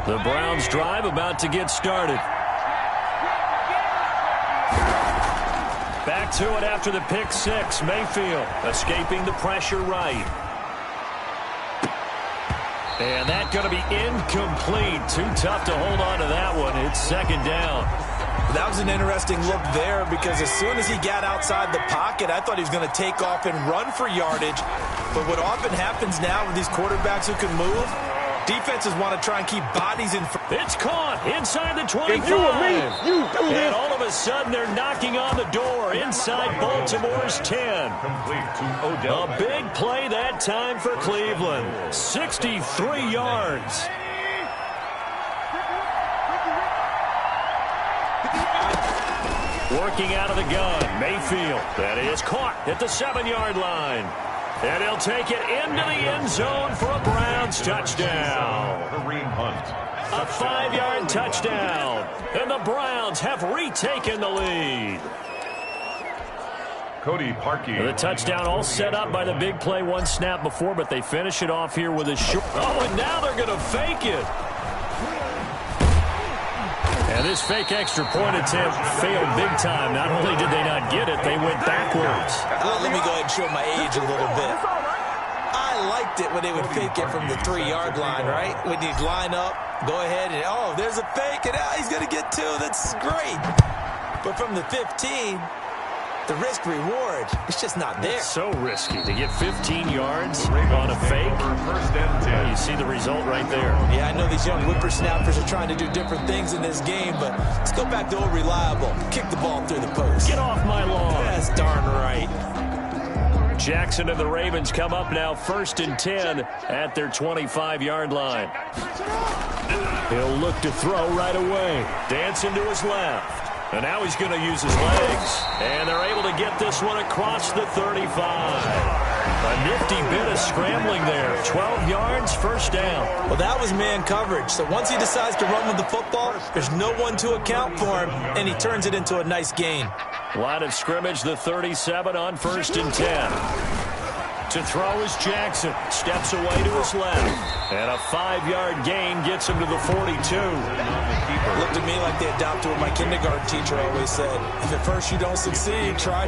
The Browns drive about to get started. Back to it after the pick six. Mayfield escaping the pressure right. And that's going to be incomplete. Too tough to hold on to that one. It's second down. That was an interesting look there because as soon as he got outside the pocket, I thought he was going to take off and run for yardage. But what often happens now with these quarterbacks who can move, defenses want to try and keep bodies in front. It's caught inside the 25. If you were me, you do this. And all of a sudden, they're knocking on the door inside Baltimore's 10. A big play that time for Cleveland. 63 yards. Working out of the gun, Mayfield. That is caught at the 7-yard line. And he'll take it into the end zone for a Browns touchdown. A 5-yard touchdown. And the Browns have retaken the lead. Cody Parkey. The touchdown all set up by the big play one snap before, but they finish it off here with a short. Oh, and now they're going to fake it. And this fake extra point attempt failed big time. Not only did they not get it, they went backwards. Let me go ahead and show my age a little bit. I liked it when they would fake it from the 3-yard line, right? When you line up, go ahead and, oh, there's a fake, and he's going to get two. That's great. But from the 15, the risk-reward, it's just not there. It's so risky to get 15 yards on a fake. Well, you see the result right there. Yeah, I know these young whippersnappers are trying to do different things in this game, but let's go back to old reliable. Kick the ball through the post. Get off my lawn. That's darn right. Jackson and the Ravens come up now 1st and 10 at their 25-yard line. He'll look to throw right away. Dancing to his left. And now he's going to use his legs. And they're able to get this one across the 35. A nifty bit of scrambling there. 12 yards, first down. Well, that was man coverage. So once he decides to run with the football, there's no one to account for him, and he turns it into a nice gain. Line of scrimmage, the 37 on 1st and 10. To throw is Jackson. Steps away to his left. And a 5-yard gain gets him to the 42. Looked at me like they adopted what my kindergarten teacher always said. If at first you don't succeed, try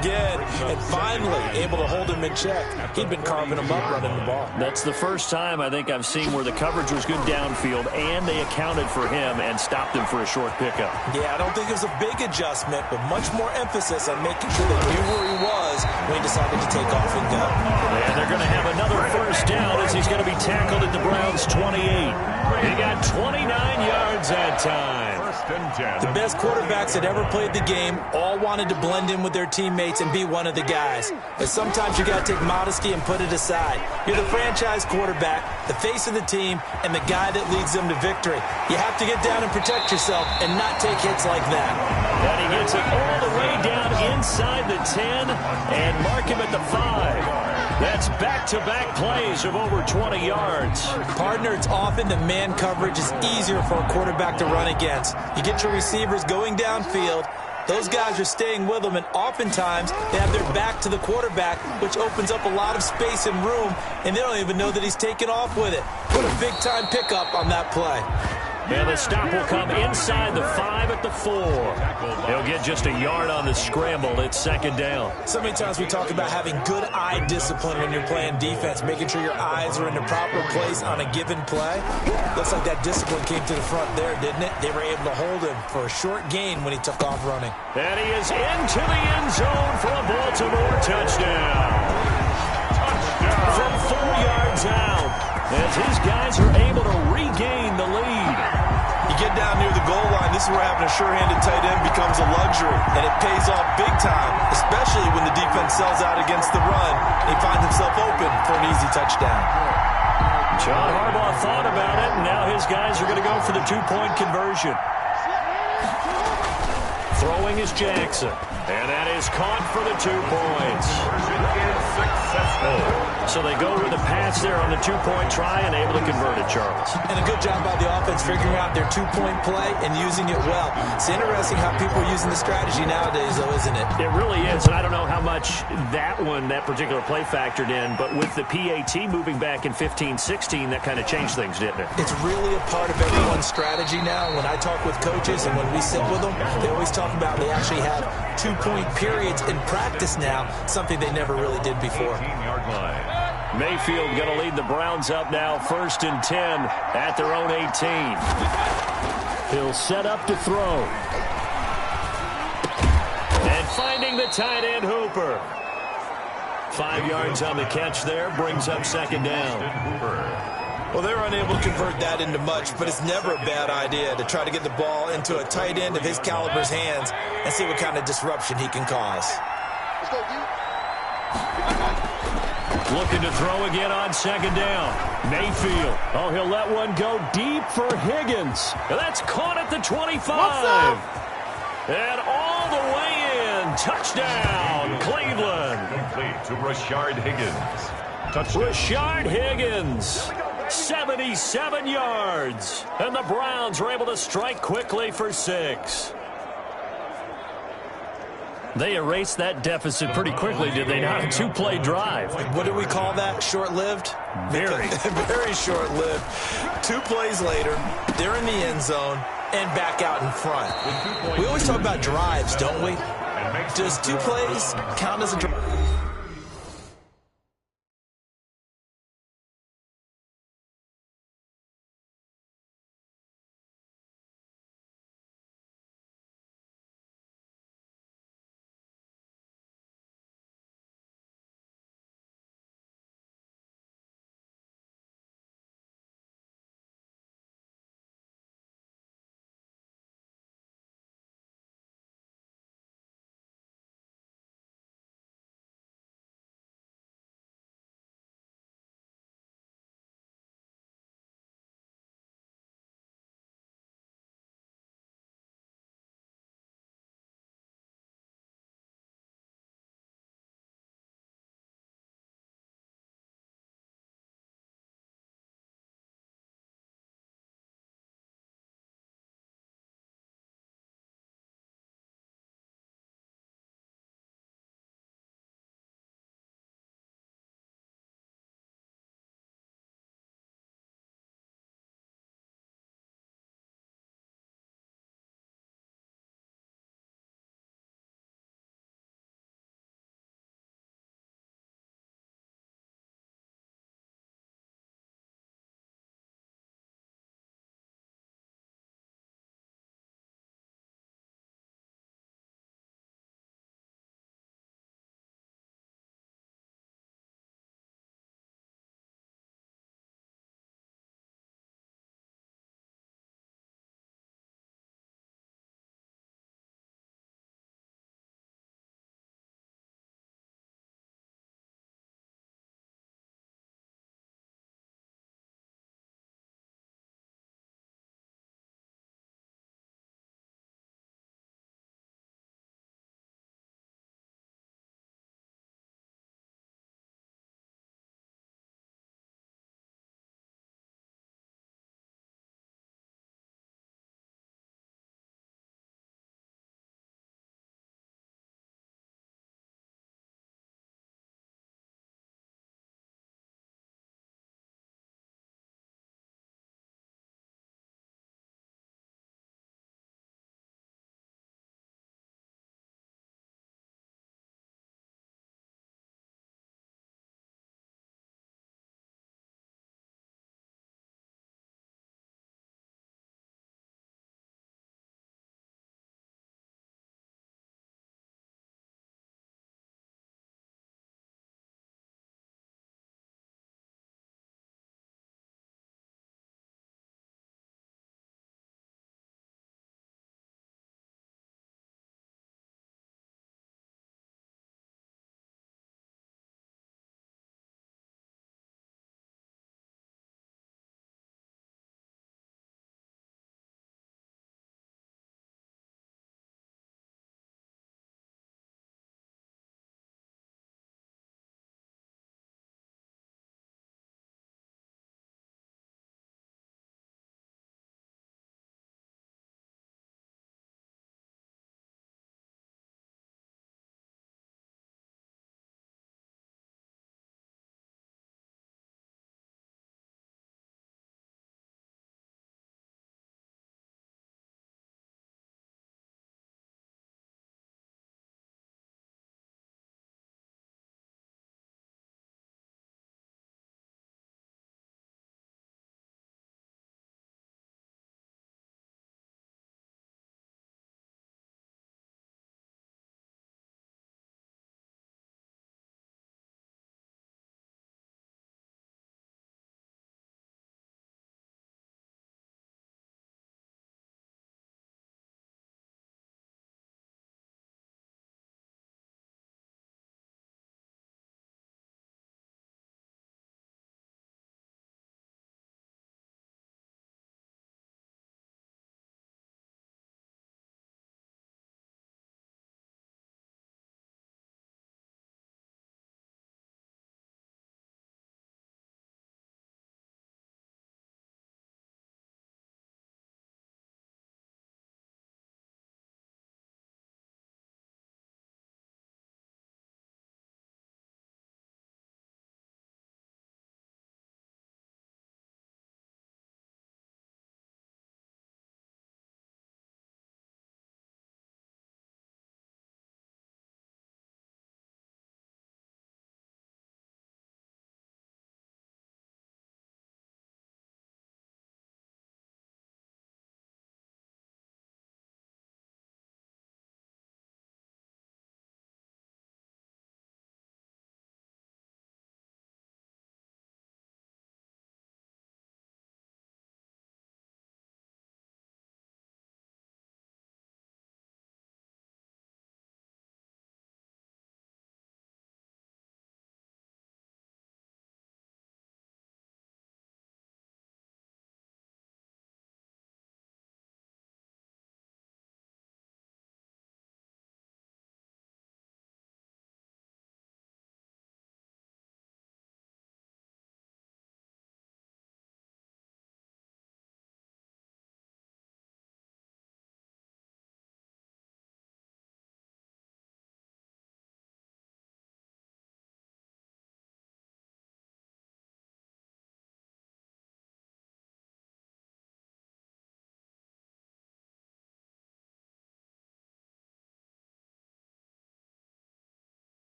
again. And finally, able to hold him in check. He'd been carving him up running the ball. That's the first time I think I've seen where the coverage was good downfield and they accounted for him and stopped him for a short pickup. Yeah, I don't think it was a big adjustment, but much more emphasis on making sure they knew where he was when he decided to take off and go. And they're going to have another first down as he's going to be tackled at the Browns' 28. He got 29 yards that time. The best quarterbacks that ever played the game all wanted to blend in with their teammates and be one of the guys. But sometimes you got to take modesty and put it aside. You're the franchise quarterback, the face of the team, and the guy that leads them to victory. You have to get down and protect yourself and not take hits like that. And he gets it all the way down inside the 10 and mark him at the 5. That's back-to-back plays of over 20 yards. Partner, it's often the man coverage is easier for a quarterback to run against. You get your receivers going downfield. Those guys are staying with them, and oftentimes they have their back to the quarterback, which opens up a lot of space and room, and they don't even know that he's taken off with it. Put a big-time pickup on that play. And the stop will come inside the 5 at the 4. He'll get just a yard on the scramble. It's second down. So many times we talk about having good eye discipline when you're playing defense, making sure your eyes are in the proper place on a given play. Looks like that discipline came to the front there, didn't it? They were able to hold him for a short gain when he took off running. And he is into the end zone for a Baltimore touchdown. From 4 yards out, as his guys are able to regain the lead. You get down near the goal line, this is where having a sure-handed tight end becomes a luxury, and it pays off big time, especially when the defense sells out against the run. He finds himself open for an easy touchdown. John Harbaugh thought about it, and now his guys are going to go for the 2-point conversion. Throwing is Jackson. And that is caught for the 2 points. So they go with the pass there on the 2-point try and able to convert it, Charles. And a good job by the offense figuring out their 2-point play and using it well. It's interesting how people are using the strategy nowadays, though, isn't it? It really is, and I don't know how much that particular play factored in, but with the PAT moving back in 15-16, that kind of changed things, didn't it? It's really a part of everyone's strategy now. When I talk with coaches and when we sit with them, they always talk about they actually have 2-point periods in practice now, something they never really did before. Mayfield going to lead the Browns up now, 1st and 10 at their own 18. He'll set up to throw. And finding the tight end, Hooper. 5 yards on the catch there, brings up 2nd down. Well, they're unable to convert that into much, but it's never a bad idea to try to get the ball into a tight end of his caliber's hands and see what kind of disruption he can cause. Let's go, D. Looking to throw again on 2nd down. Mayfield. Oh, he'll let one go deep for Higgins. That's caught at the 25. And all the way in. Touchdown, Cleveland. Complete to Rashard Higgins. Touchdown. Rashard Higgins. 77 yards. And the Browns were able to strike quickly for 6. They erased that deficit pretty quickly, did they not? A 2-play drive. What do we call that? Short-lived? Very. Very short-lived. 2 plays later, they're in the end zone and back out in front. We always talk about drives, don't we? Does 2 plays count as a drive?